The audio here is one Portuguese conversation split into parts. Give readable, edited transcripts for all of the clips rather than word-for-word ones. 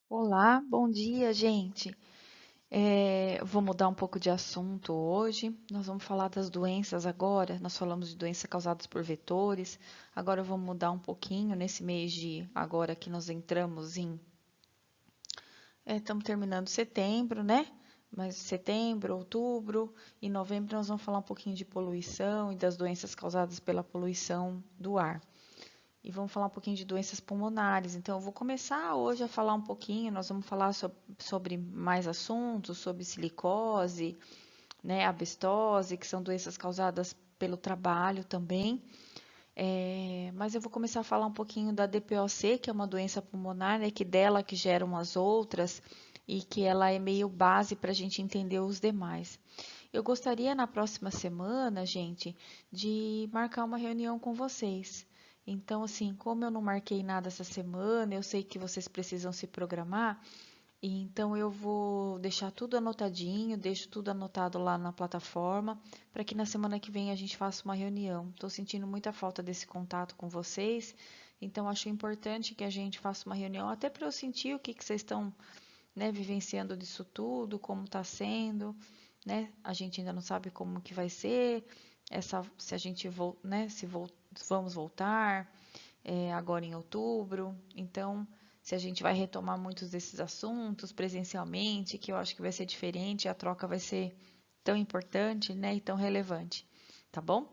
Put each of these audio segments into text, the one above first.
Olá, bom dia, gente. Vou mudar um pouco de assunto hoje. Nós vamos falar das doenças agora. Nós falamos de doenças causadas por vetores. Agora eu vou mudar um pouquinho nesse mês de agora que nós entramos em. Estamos terminando setembro, né? Mas setembro, outubro e novembro nós vamos falar um pouquinho de poluição e das doenças causadas pela poluição do ar. E vamos falar um pouquinho de doenças pulmonares. Então, eu vou começar hoje a falar um pouquinho, nós vamos falar sobre mais assuntos, sobre silicose, né, asbestose, que são doenças causadas pelo trabalho também. Mas eu vou começar a falar um pouquinho da DPOC, que é uma doença pulmonar, né, que dela que geram as outras e que ela é meio base para a gente entender os demais. Eu gostaria na próxima semana, gente, de marcar uma reunião com vocês. Então, assim, como eu não marquei nada essa semana, eu sei que vocês precisam se programar, e então eu vou deixar tudo anotadinho, deixo tudo anotado lá na plataforma, para que na semana que vem a gente faça uma reunião. Estou sentindo muita falta desse contato com vocês, então acho importante que a gente faça uma reunião, até para eu sentir o que vocês estão, né, vivenciando disso tudo, como está sendo, né? A gente ainda não sabe como que vai ser, se a gente né, vamos voltar agora em outubro. Então, se a gente vai retomar muitos desses assuntos presencialmente, que eu acho que vai ser diferente, a troca vai ser tão importante, né, e tão relevante, tá bom?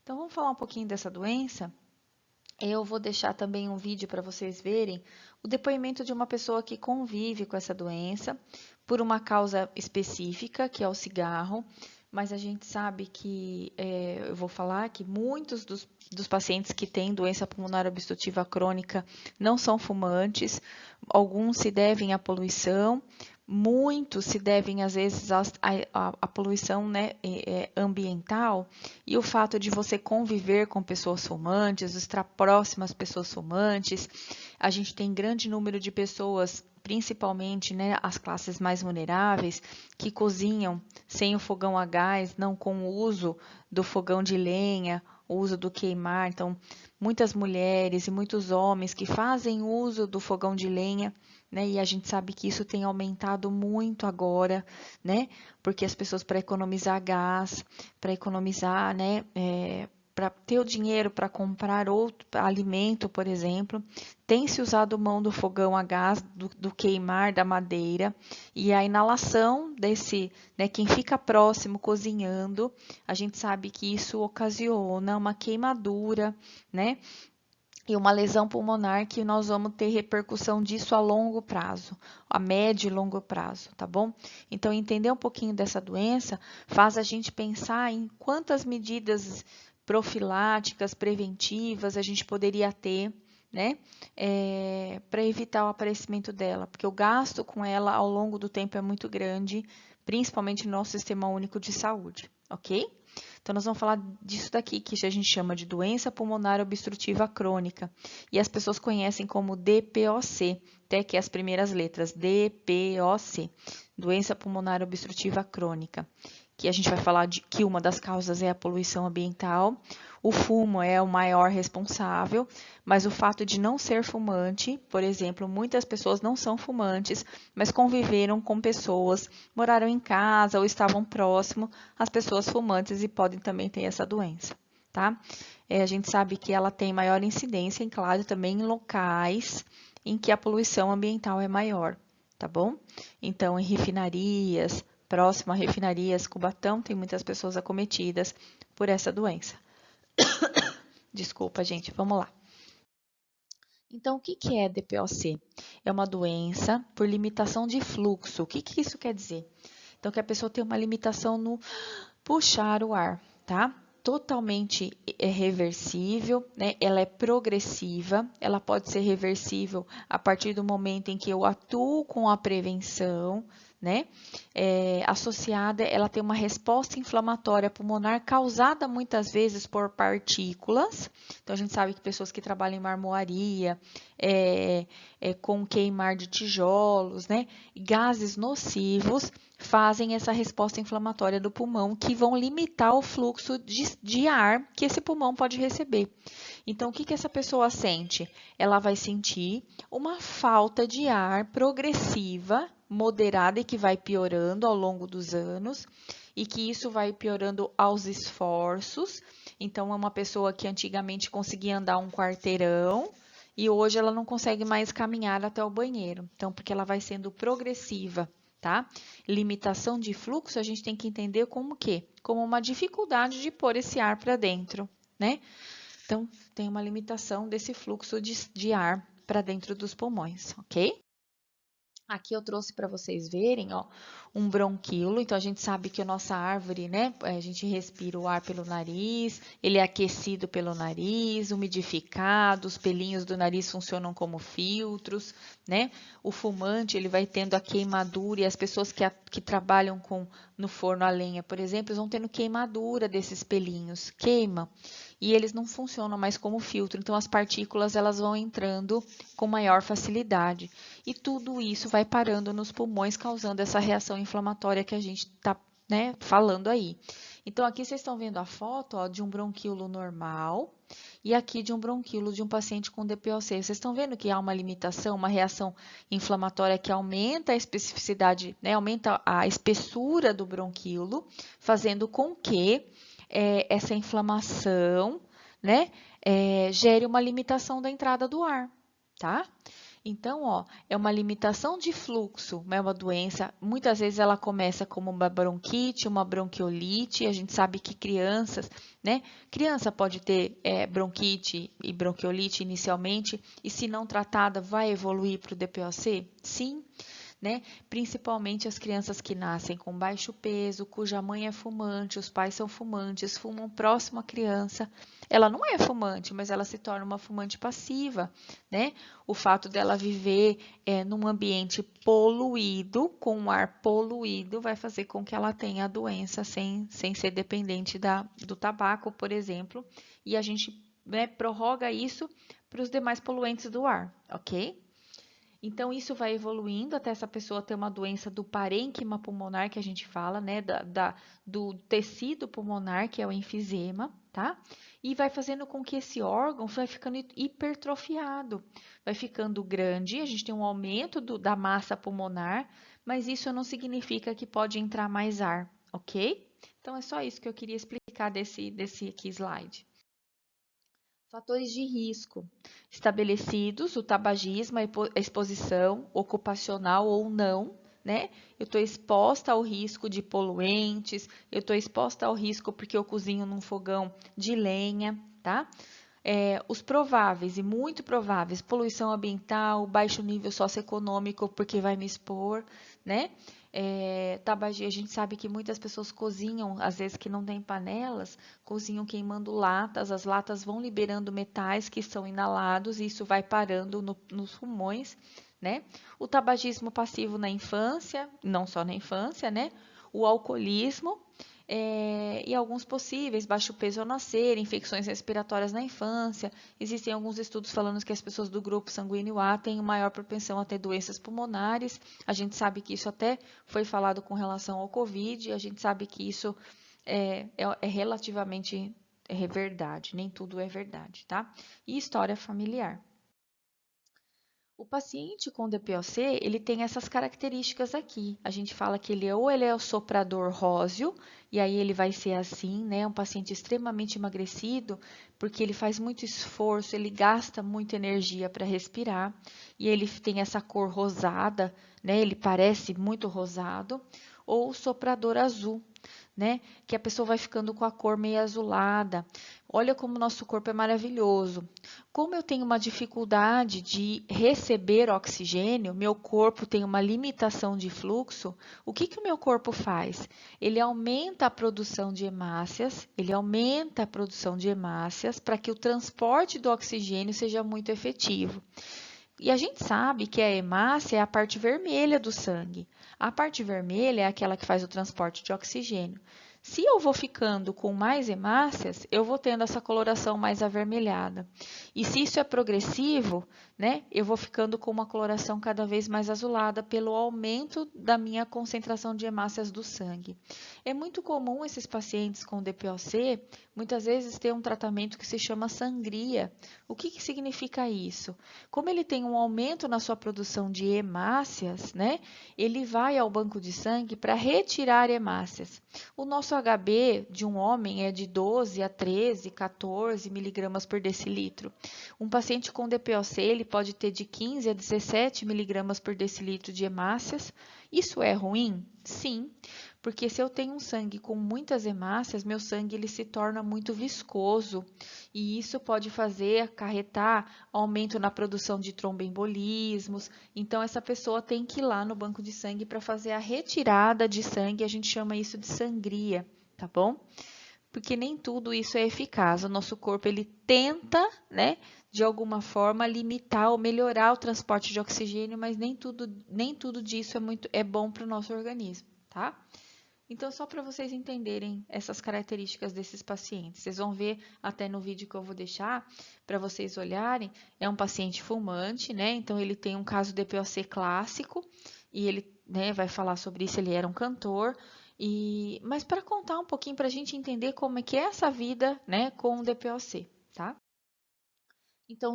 Então, vamos falar um pouquinho dessa doença. Eu vou deixar também um vídeo para vocês verem o depoimento de uma pessoa que convive com essa doença por uma causa específica, que é o cigarro, mas a gente sabe que, eu vou falar que muitos dos pacientes que têm doença pulmonar obstrutiva crônica não são fumantes, alguns se devem à poluição, muitos se devem, às vezes, à poluição, né, ambiental e o fato de você conviver com pessoas fumantes, estar próximas às pessoas fumantes. A gente tem grande número de pessoas, principalmente, né, as classes mais vulneráveis, que cozinham sem o fogão a gás, não com o uso do fogão de lenha, o uso do queimar. Então, muitas mulheres e muitos homens que fazem uso do fogão de lenha, né? E a gente sabe que isso tem aumentado muito agora, né? Porque as pessoas, para economizar gás, para economizar, né? Para ter o dinheiro para comprar outro alimento, por exemplo, tem se usado mão do fogão a gás, do queimar da madeira e a inalação desse, né, quem fica próximo cozinhando, a gente sabe que isso ocasiona uma queimadura, né, e uma lesão pulmonar que nós vamos ter repercussão disso a longo prazo, a médio e longo prazo, tá bom? Então, entender um pouquinho dessa doença faz a gente pensar em quantas medidas profiláticas, preventivas a gente poderia ter, né, para evitar o aparecimento dela, porque o gasto com ela ao longo do tempo é muito grande, principalmente no nosso sistema único de saúde, ok? Então, nós vamos falar disso daqui, que a gente chama de doença pulmonar obstrutiva crônica. E as pessoas conhecem como DPOC, até que as primeiras letras, DPOC, doença pulmonar obstrutiva crônica. Que a gente vai falar de que uma das causas é a poluição ambiental. O fumo é o maior responsável, mas o fato de não ser fumante, por exemplo, muitas pessoas não são fumantes, mas conviveram com pessoas, moraram em casa ou estavam próximo às pessoas fumantes e podem também ter essa doença, tá? A gente sabe que ela tem maior incidência, em claro, também em locais em que a poluição ambiental é maior, tá bom? Então, em refinarias, próximo a refinarias, Cubatão, tem muitas pessoas acometidas por essa doença. Desculpa, gente, vamos lá. Então, o que é DPOC? É uma doença por limitação de fluxo. O que isso quer dizer? Então, que a pessoa tem uma limitação no puxar o ar, tá? Totalmente reversível, né? Ela é progressiva, ela pode ser reversível a partir do momento em que eu atuo com a prevenção, né? Associada, ela tem uma resposta inflamatória pulmonar causada muitas vezes por partículas. Então, a gente sabe que pessoas que trabalham em marmoaria, com queimar de tijolos, né? Gases nocivos fazem essa resposta inflamatória do pulmão que vão limitar o fluxo de ar que esse pulmão pode receber. Então, o que essa pessoa sente? Ela vai sentir uma falta de ar progressiva, moderada e que vai piorando ao longo dos anos, e que isso vai piorando aos esforços. Então, é uma pessoa que antigamente conseguia andar um quarteirão e hoje ela não consegue mais caminhar até o banheiro. Então, porque ela vai sendo progressiva, tá? Limitação de fluxo, a gente tem que entender como o quê? Como uma dificuldade de pôr esse ar para dentro, né? Então, tem uma limitação desse fluxo de ar para dentro dos pulmões, ok? Aqui eu trouxe para vocês verem, ó, um bronquíolo. Então, a gente sabe que a nossa árvore, né, a gente respira o ar pelo nariz, ele é aquecido pelo nariz, umidificado, os pelinhos do nariz funcionam como filtros, né? O fumante, ele vai tendo a queimadura e as pessoas que trabalham no forno a lenha, por exemplo, eles vão tendo queimadura desses pelinhos, queima. E eles não funcionam mais como filtro, então as partículas elas vão entrando com maior facilidade. E tudo isso vai parando nos pulmões, causando essa reação inflamatória que a gente está, né, falando aí. Então, aqui vocês estão vendo a foto, ó, de um bronquíolo normal e aqui de um bronquíolo de um paciente com DPOC. Vocês estão vendo que há uma limitação, uma reação inflamatória que aumenta a especificidade, né, aumenta a espessura do bronquíolo, fazendo com que essa inflamação, né, gere uma limitação da entrada do ar, tá? Então, ó, é uma limitação de fluxo, é uma doença. Muitas vezes ela começa como uma bronquite, uma bronquiolite. A gente sabe que crianças, né? Criança pode ter bronquite e bronquiolite inicialmente, e se não tratada, vai evoluir para o DPOC? Sim. Né? Principalmente as crianças que nascem com baixo peso, cuja mãe é fumante, os pais são fumantes, fumam próximo à criança. Ela não é fumante, mas ela se torna uma fumante passiva, né? O fato dela viver num ambiente poluído, com um ar poluído, vai fazer com que ela tenha a doença sem ser dependente do tabaco, por exemplo. E a gente, né, prorroga isso para os demais poluentes do ar, ok? Então, isso vai evoluindo até essa pessoa ter uma doença do parênquima pulmonar, que a gente fala, né? Do tecido pulmonar, que é o enfisema, tá? E vai fazendo com que esse órgão vai ficando hipertrofiado, vai ficando grande, a gente tem um aumento da massa pulmonar, mas isso não significa que pode entrar mais ar, ok? Então, é só isso que eu queria explicar desse aqui slide. Fatores de risco estabelecidos, o tabagismo, a exposição ocupacional ou não, né? Eu estou exposta ao risco de poluentes, eu estou exposta ao risco porque eu cozinho num fogão de lenha, tá? Os prováveis e muito prováveis, poluição ambiental, baixo nível socioeconômico, porque vai me expor, né? Tabagismo, a gente sabe que muitas pessoas cozinham, às vezes que não tem panelas, cozinham queimando latas, as latas vão liberando metais que são inalados e isso vai parando nos pulmões, né? O tabagismo passivo na infância, não só na infância, né? O alcoolismo, e alguns possíveis, baixo peso ao nascer, infecções respiratórias na infância. Existem alguns estudos falando que as pessoas do grupo sanguíneo A têm maior propensão a ter doenças pulmonares. A gente sabe que isso até foi falado com relação ao Covid, a gente sabe que isso é relativamente verdade, nem tudo é verdade, tá? E história familiar. O paciente com DPOC, ele tem essas características aqui. A gente fala que ele é o soprador róseo, e aí ele vai ser assim, né? Um paciente extremamente emagrecido, porque ele faz muito esforço, ele gasta muita energia para respirar, e ele tem essa cor rosada, né? Ele parece muito rosado, ou o soprador azul, né? Que a pessoa vai ficando com a cor meio azulada. Olha como o nosso corpo é maravilhoso. Como eu tenho uma dificuldade de receber oxigênio, meu corpo tem uma limitação de fluxo, o que o meu corpo faz? Ele aumenta a produção de hemácias, para que o transporte do oxigênio seja muito efetivo. E a gente sabe que a hemácia é a parte vermelha do sangue. A parte vermelha é aquela que faz o transporte de oxigênio. Se eu vou ficando com mais hemácias, eu vou tendo essa coloração mais avermelhada. E se isso é progressivo, né, eu vou ficando com uma coloração cada vez mais azulada pelo aumento da minha concentração de hemácias do sangue. É muito comum esses pacientes com DPOC, muitas vezes, ter um tratamento que se chama sangria. O que significa isso? Como ele tem um aumento na sua produção de hemácias, né, ele vai ao banco de sangue para retirar hemácias. O nosso HB de um homem é de 12 a 13, 14 miligramas por decilitro. Um paciente com DPOC, ele pode ter de 15 a 17 miligramas por decilitro de hemácias. Isso é ruim? Sim, porque se eu tenho um sangue com muitas hemácias, meu sangue ele se torna muito viscoso e isso pode acarretar aumento na produção de tromboembolismos. Então, essa pessoa tem que ir lá no banco de sangue para fazer a retirada de sangue, a gente chama isso de sangria, tá bom? Porque nem tudo isso é eficaz. O nosso corpo ele tenta, né, de alguma forma limitar ou melhorar o transporte de oxigênio, mas nem tudo disso é bom para o nosso organismo, tá? Então, só para vocês entenderem essas características desses pacientes. Vocês vão ver até no vídeo que eu vou deixar para vocês olharem. É um paciente fumante, né? Então, ele tem um caso de DPOC clássico e ele, né, vai falar sobre isso. Ele era um cantor. Mas para contar um pouquinho, para a gente entender como é que é essa vida, né, com o DPOC, tá? Então,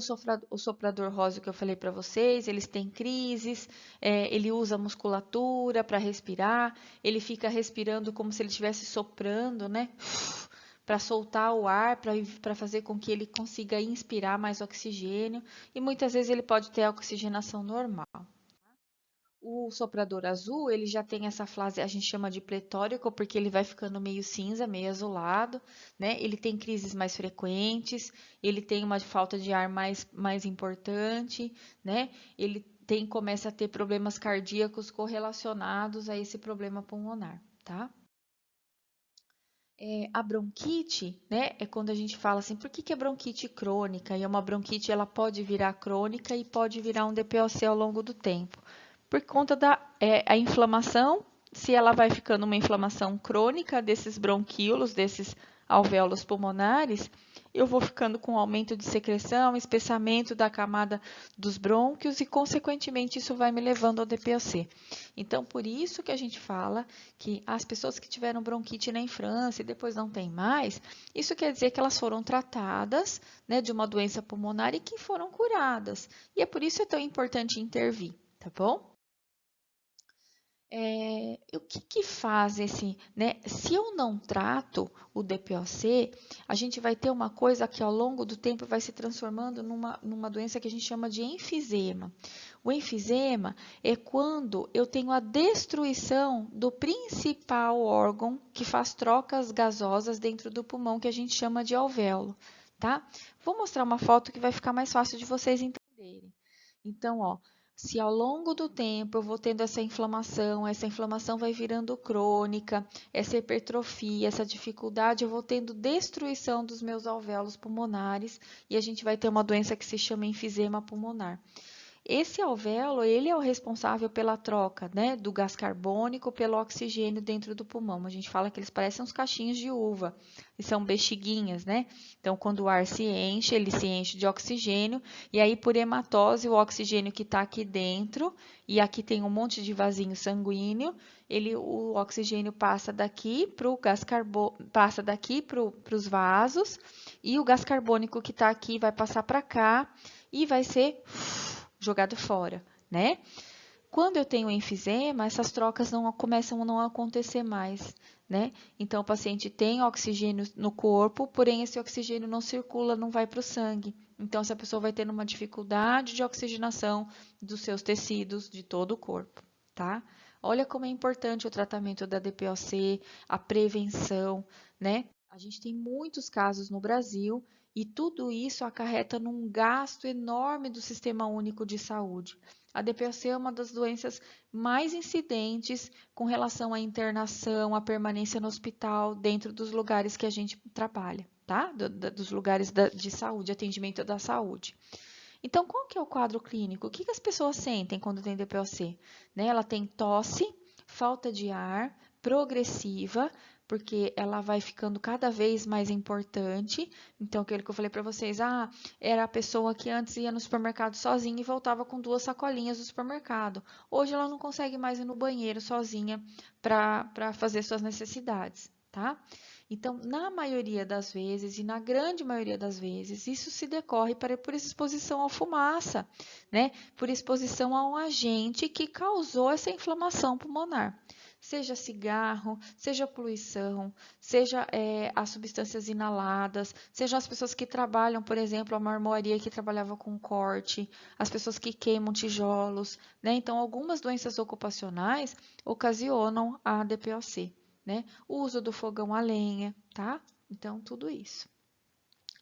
o soprador rosa que eu falei para vocês, eles têm crises, ele usa musculatura para respirar, ele fica respirando como se ele estivesse soprando, né? Para soltar o ar, para fazer com que ele consiga inspirar mais oxigênio, e muitas vezes ele pode ter a oxigenação normal. O soprador azul, ele já tem essa fase, a gente chama de pletórico, porque ele vai ficando meio cinza, meio azulado, né? Ele tem crises mais frequentes, ele tem uma falta de ar mais importante, né? Começa a ter problemas cardíacos correlacionados a esse problema pulmonar, tá? A bronquite, né, é quando a gente fala assim, por que é bronquite crônica? E uma bronquite, ela pode virar crônica e pode virar um DPOC ao longo do tempo. Por conta a inflamação, se ela vai ficando uma inflamação crônica desses bronquíolos, desses alvéolos pulmonares, eu vou ficando com aumento de secreção, espessamento da camada dos brônquios e, consequentemente, isso vai me levando ao DPOC. Então, por isso que a gente fala que as pessoas que tiveram bronquite na infância e depois não tem mais, isso quer dizer que elas foram tratadas, né, de uma doença pulmonar e que foram curadas. E é por isso que é tão importante intervir, tá bom? O que faz né? Se eu não trato o DPOC, a gente vai ter uma coisa que ao longo do tempo vai se transformando numa doença que a gente chama de enfisema. O enfisema é quando eu tenho a destruição do principal órgão que faz trocas gasosas dentro do pulmão, que a gente chama de alvéolo, tá? Vou mostrar uma foto que vai ficar mais fácil de vocês entenderem. Então, ó, se ao longo do tempo eu vou tendo essa inflamação vai virando crônica, essa hipertrofia, essa dificuldade, eu vou tendo destruição dos meus alvéolos pulmonares e a gente vai ter uma doença que se chama enfisema pulmonar. Esse alvéolo, ele é o responsável pela troca, né, do gás carbônico pelo oxigênio dentro do pulmão. A gente fala que eles parecem uns cachinhos de uva, e são bexiguinhas, né? Então, quando o ar se enche, ele se enche de oxigênio, e aí por hematose, o oxigênio que está aqui dentro, e aqui tem um monte de vasinho sanguíneo, o oxigênio passa daqui para o gás passa daqui para os vasos, e o gás carbônico que está aqui vai passar para cá, e vai ser jogado fora, né? Quando eu tenho enfisema, essas trocas começam a não acontecer mais, né? Então, o paciente tem oxigênio no corpo, porém esse oxigênio não circula, não vai para o sangue. Então, essa pessoa vai tendo uma dificuldade de oxigenação dos seus tecidos, de todo o corpo, tá? Olha como é importante o tratamento da DPOC, a prevenção, né? A gente tem muitos casos no Brasil e tudo isso acarreta num gasto enorme do Sistema Único de Saúde. A DPOC é uma das doenças mais incidentes com relação à internação, à permanência no hospital, dentro dos lugares que a gente trabalha, tá? Dos lugares de saúde, atendimento da saúde. Então, qual que é o quadro clínico? O que que as pessoas sentem quando tem DPOC? Né? Ela tem tosse, falta de ar, progressiva, porque ela vai ficando cada vez mais importante. Então, aquilo que eu falei para vocês, era a pessoa que antes ia no supermercado sozinha e voltava com 2 sacolinhas do supermercado. Hoje ela não consegue mais ir no banheiro sozinha para fazer suas necessidades, tá? Então, na maioria das vezes, e na grande maioria das vezes, isso se decorre por exposição à fumaça, né? Por exposição a um agente que causou essa inflamação pulmonar. Seja cigarro, seja poluição, seja as substâncias inaladas, sejam as pessoas que trabalham, por exemplo, a marmoraria que trabalhava com corte, as pessoas que queimam tijolos, né? Então, algumas doenças ocupacionais ocasionam a DPOC, né? O uso do fogão a lenha, tá? Então, tudo isso.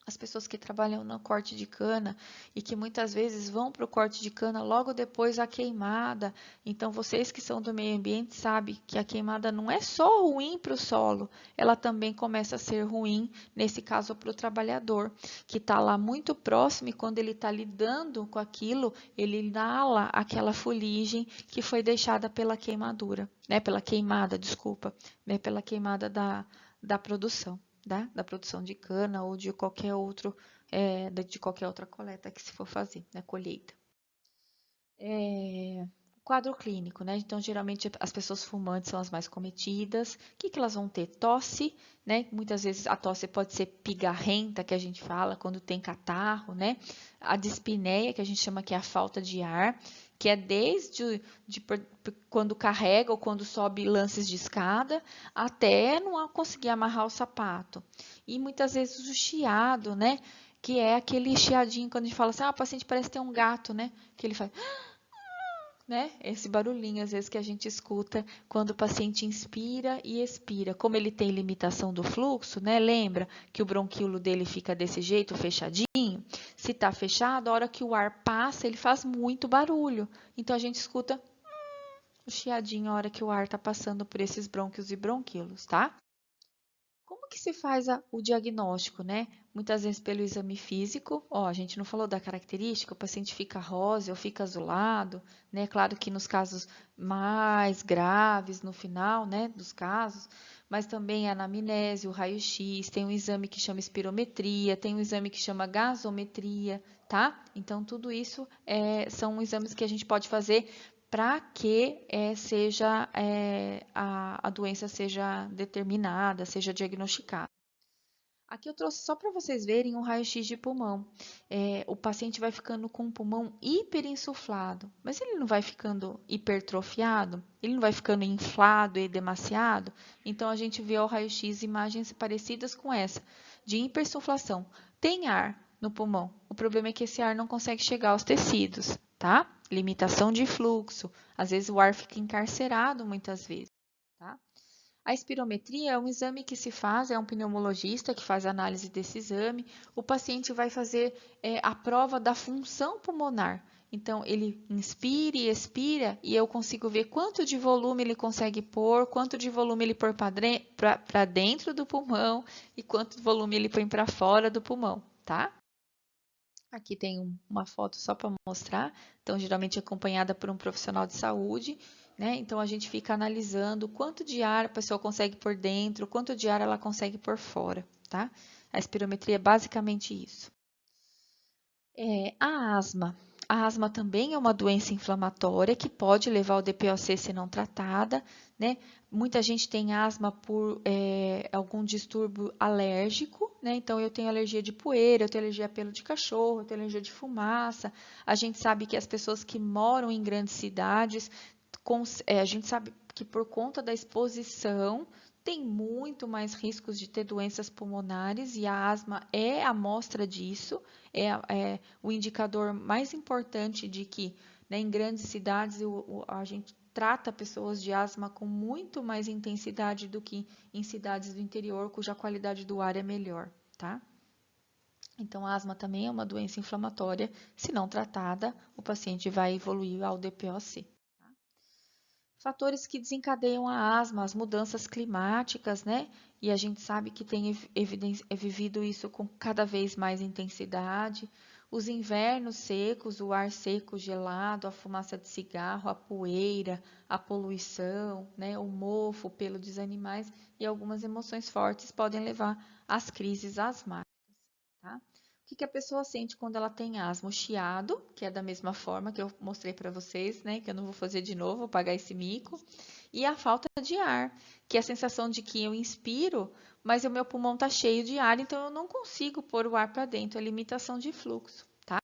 As pessoas que trabalham no corte de cana e que muitas vezes vão para o corte de cana logo depois da queimada. Então, vocês que são do meio ambiente sabem que a queimada não é só ruim para o solo, ela também começa a ser ruim, nesse caso, para o trabalhador, que está lá muito próximo e quando ele está lidando com aquilo, ele inala aquela fuligem que foi deixada pela queimadura, né? Pela queimada, desculpa, né? Pela queimada da produção. Da produção de cana ou de qualquer outro, de qualquer outra coleta que se for fazer, né, colheita. Quadro clínico, né? Então, geralmente as pessoas fumantes são as mais cometidas. O que que elas vão ter? Tosse, né? Muitas vezes a tosse pode ser pigarrenta, que a gente fala, quando tem catarro, né? A dispneia, que a gente chama que é a falta de ar, que é desde quando carrega ou quando sobe lances de escada, até não conseguir amarrar o sapato. E muitas vezes o chiado, né? Que é aquele chiadinho, quando a gente fala assim, o paciente parece ter um gato, né? Que ele faz, né? Esse barulhinho, às vezes, que a gente escuta quando o paciente inspira e expira. Como ele tem limitação do fluxo, né? Lembra que o bronquíolo dele fica desse jeito, fechadinho? Se está fechado, a hora que o ar passa, ele faz muito barulho. Então, a gente escuta o chiadinho a hora que o ar está passando por esses brônquios e bronquíolos, tá? Como que se faz o diagnóstico, né? Muitas vezes pelo exame físico, a gente não falou da característica, o paciente fica rosa ou fica azulado, né? Claro que nos casos mais graves, no final, né, dos casos, mas também a anamnese, o raio-x, tem um exame que chama espirometria, tem um exame que chama gasometria, tá? Então, tudo isso são exames que a gente pode fazer para que a doença seja determinada, seja diagnosticada. Aqui eu trouxe só para vocês verem um raio-x de pulmão. O paciente vai ficando com o pulmão hiperinsuflado, mas ele não vai ficando hipertrofiado? Ele não vai ficando inflado e demasiado? Então, a gente vê ao raio-x imagens parecidas com essa, de hipersuflação. Tem ar no pulmão, o problema é que esse ar não consegue chegar aos tecidos, tá? Limitação de fluxo, às vezes o ar fica encarcerado muitas vezes, tá? A espirometria é um exame que se faz, é um pneumologista que faz a análise desse exame. O paciente vai fazer a prova da função pulmonar. Então, ele inspira e expira e eu consigo ver quanto de volume ele consegue pôr, quanto de volume ele põe para dentro do pulmão e quanto volume ele põe para fora do pulmão, tá? Aqui tem uma foto só para mostrar, então geralmente acompanhada por um profissional de saúde, né? Então a gente fica analisando quanto de ar a pessoa consegue por dentro, quanto de ar ela consegue por fora, tá? A espirometria é basicamente isso. A asma. A asma também é uma doença inflamatória que pode levar ao DPOC se não tratada, né? Muita gente tem asma por algum distúrbio alérgico, né? Então, eu tenho alergia de poeira, eu tenho alergia a pelo de cachorro, eu tenho alergia de fumaça. A gente sabe que as pessoas que moram em grandes cidades, a gente sabe que por conta da exposição, tem muito mais riscos de ter doenças pulmonares e a asma é a amostra disso, é o indicador mais importante de que, né, em grandes cidades a gente trata pessoas de asma com muito mais intensidade do que em cidades do interior, cuja qualidade do ar é melhor, tá? Então, a asma também é uma doença inflamatória. Se não tratada, o paciente vai evoluir ao DPOC. Fatores que desencadeiam a asma, as mudanças climáticas, né? E a gente sabe que tem vivido isso com cada vez mais intensidade. Os invernos secos, o ar seco, gelado, a fumaça de cigarro, a poeira, a poluição, né, o mofo, o pelo dos animais e algumas emoções fortes podem levar às crises asmáticas, tá? O que que a pessoa sente quando ela tem asma? O chiado, que é da mesma forma que eu mostrei para vocês, né, que eu não vou fazer de novo, vou pagar esse mico. E a falta de ar, que é a sensação de que eu inspiro, mas o meu pulmão está cheio de ar, então eu não consigo pôr o ar para dentro, é limitação de fluxo, tá?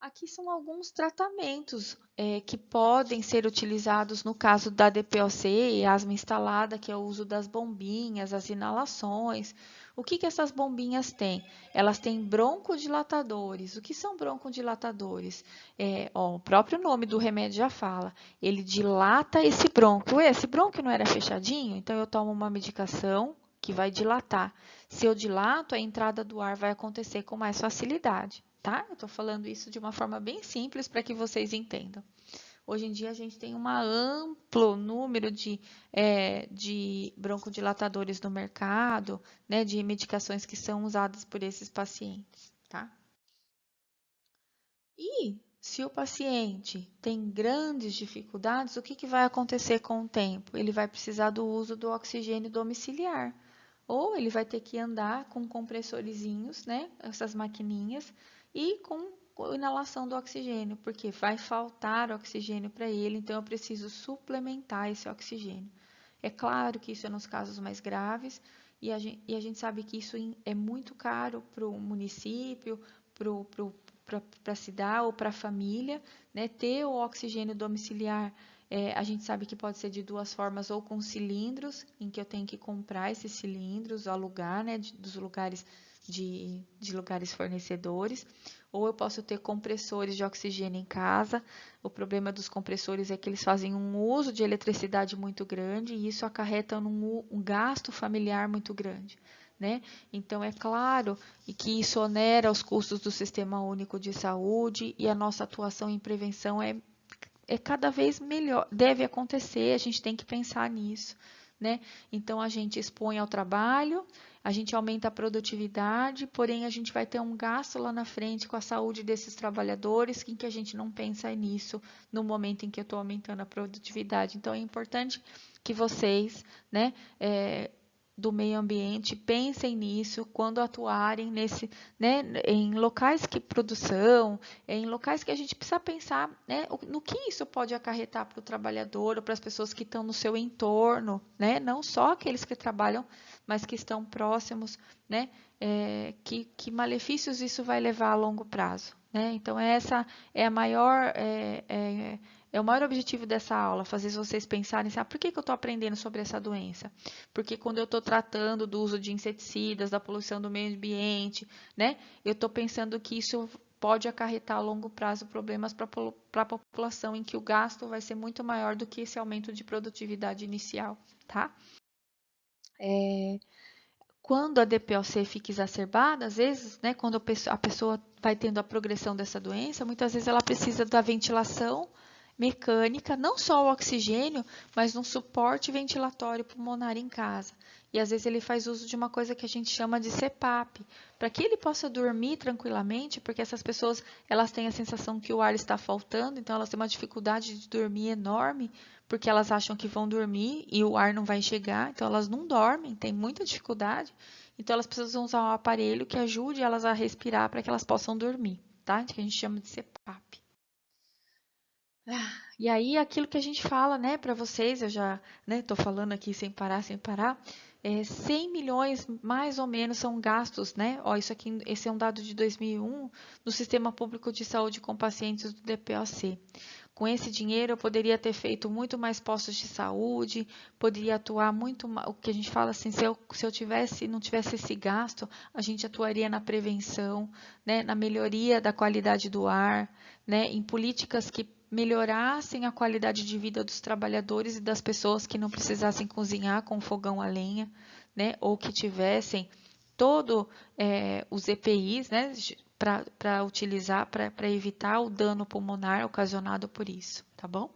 Aqui são alguns tratamentos que podem ser utilizados no caso da DPOC e asma instalada, que é o uso das bombinhas, as inalações. O que que essas bombinhas têm? Elas têm broncodilatadores. O que são broncodilatadores? O próprio nome do remédio já fala. Ele dilata esse brônquio. Ué, esse brônquio não era fechadinho? Então eu tomo uma medicação que vai dilatar. Se eu dilato, a entrada do ar vai acontecer com mais facilidade, tá? Eu estou falando isso de uma forma bem simples para que vocês entendam. Hoje em dia a gente tem um amplo número de broncodilatadores no mercado, né, de medicações que são usadas por esses pacientes, tá? E se o paciente tem grandes dificuldades, o que que vai acontecer com o tempo? Ele vai precisar do uso do oxigênio domiciliar. Ou ele vai ter que andar com compressorizinhos, né? Essas maquininhas, e com inalação do oxigênio, porque vai faltar oxigênio para ele, então eu preciso suplementar esse oxigênio. É claro que isso é nos casos mais graves, e a gente sabe que isso é muito caro para o município, para a cidade ou para a família, né? Ter o oxigênio domiciliar, a gente sabe que pode ser de duas formas, ou com cilindros, em que eu tenho que comprar esses cilindros, alugar, né, dos lugares de lugares fornecedores, ou eu posso ter compressores de oxigênio em casa. O problema dos compressores é que eles fazem um uso de eletricidade muito grande e isso acarreta um gasto familiar muito grande, né? Então, é claro que isso onera os custos do Sistema Único de Saúde e a nossa atuação em prevenção é cada vez melhor, deve acontecer, a gente tem que pensar nisso, né? Então, a gente expõe ao trabalho, a gente aumenta a produtividade, porém a gente vai ter um gasto lá na frente com a saúde desses trabalhadores, em que a gente não pensa nisso no momento em que eu estou aumentando a produtividade. Então, é importante que vocês, né, do meio ambiente, pensem nisso quando atuarem né, em locais que produção, em locais que a gente precisa pensar, né, no que isso pode acarretar para o trabalhador ou para as pessoas que estão no seu entorno, né, não só aqueles que trabalham, mas que estão próximos, né, que malefícios isso vai levar a longo prazo, né? Então essa é a maior é o maior objetivo dessa aula, fazer vocês pensarem assim, por que eu estou aprendendo sobre essa doença? Porque quando eu estou tratando do uso de inseticidas, da poluição do meio ambiente, né, eu estou pensando que isso pode acarretar a longo prazo problemas para a população, em que o gasto vai ser muito maior do que esse aumento de produtividade inicial, tá? Quando a DPOC fica exacerbada, às vezes, né, quando a pessoa vai tendo a progressão dessa doença, muitas vezes ela precisa da ventilação mecânica, não só o oxigênio, mas um suporte ventilatório pulmonar em casa. E às vezes ele faz uso de uma coisa que a gente chama de CPAP, para que ele possa dormir tranquilamente, porque essas pessoas elas têm a sensação que o ar está faltando, então elas têm uma dificuldade de dormir enorme, porque elas acham que vão dormir e o ar não vai chegar, então elas não dormem, têm muita dificuldade. Então elas precisam usar um aparelho que ajude elas a respirar para que elas possam dormir, tá? Que a gente chama de CPAP. E aí, aquilo que a gente fala, né, para vocês, eu já, né, tô falando aqui sem parar, 100 milhões mais ou menos são gastos, né? Ó, isso aqui, esse é um dado de 2001 no Sistema Público de Saúde com pacientes do DPOC. Com esse dinheiro, eu poderia ter feito muito mais postos de saúde, poderia atuar muito mais, o que a gente fala assim, se eu não tivesse esse gasto, a gente atuaria na prevenção, né, na melhoria da qualidade do ar, né, em políticas que melhorassem a qualidade de vida dos trabalhadores e das pessoas que não precisassem cozinhar com fogão a lenha, né, ou que tivessem todo os EPIs, né, para utilizar, para evitar o dano pulmonar ocasionado por isso, tá bom?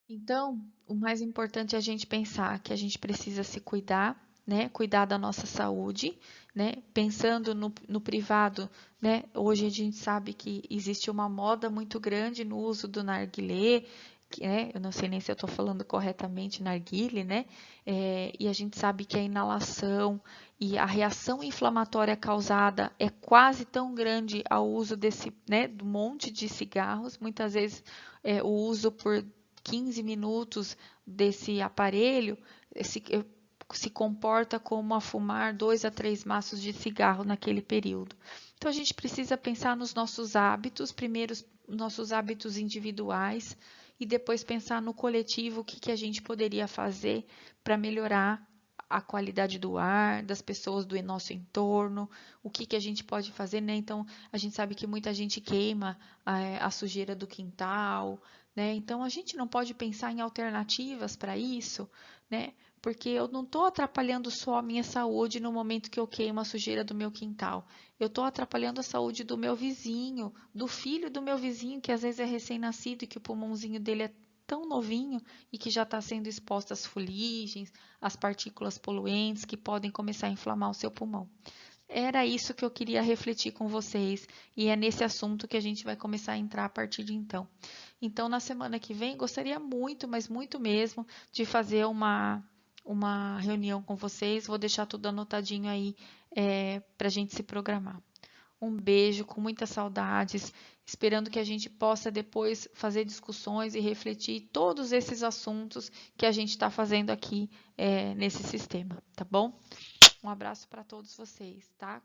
Então, o mais importante é a gente pensar que a gente precisa se cuidar, né, cuidar da nossa saúde, né, pensando no privado, né, hoje a gente sabe que existe uma moda muito grande no uso do narguilé, né, eu não sei nem se eu estou falando corretamente narguilé, né, e a gente sabe que a inalação e a reação inflamatória causada é quase tão grande ao uso desse, né, do monte de cigarros, muitas vezes o uso por 15 minutos desse aparelho, se comporta como a fumar 2 a 3 maços de cigarro naquele período. Então a gente precisa pensar nos nossos hábitos, primeiro nossos hábitos individuais e depois pensar no coletivo, o que a gente poderia fazer para melhorar a qualidade do ar, das pessoas do nosso entorno, o que a gente pode fazer, né? Então, a gente sabe que muita gente queima a sujeira do quintal, né? Então, a gente não pode pensar em alternativas para isso, né? Porque eu não estou atrapalhando só a minha saúde no momento que eu queimo a sujeira do meu quintal. Eu estou atrapalhando a saúde do meu vizinho, do filho do meu vizinho, que às vezes é recém-nascido e que o pulmãozinho dele é tão novinho e que já está sendo exposto às fuligens, às partículas poluentes que podem começar a inflamar o seu pulmão. Era isso que eu queria refletir com vocês e é nesse assunto que a gente vai começar a entrar a partir de então. Então, na semana que vem, gostaria muito, mas muito mesmo, de fazer uma reunião com vocês. Vou deixar tudo anotadinho aí para a gente se programar. Um beijo, com muitas saudades, esperando que a gente possa depois fazer discussões e refletir todos esses assuntos que a gente está fazendo aqui nesse sistema, tá bom? Um abraço para todos vocês, tá?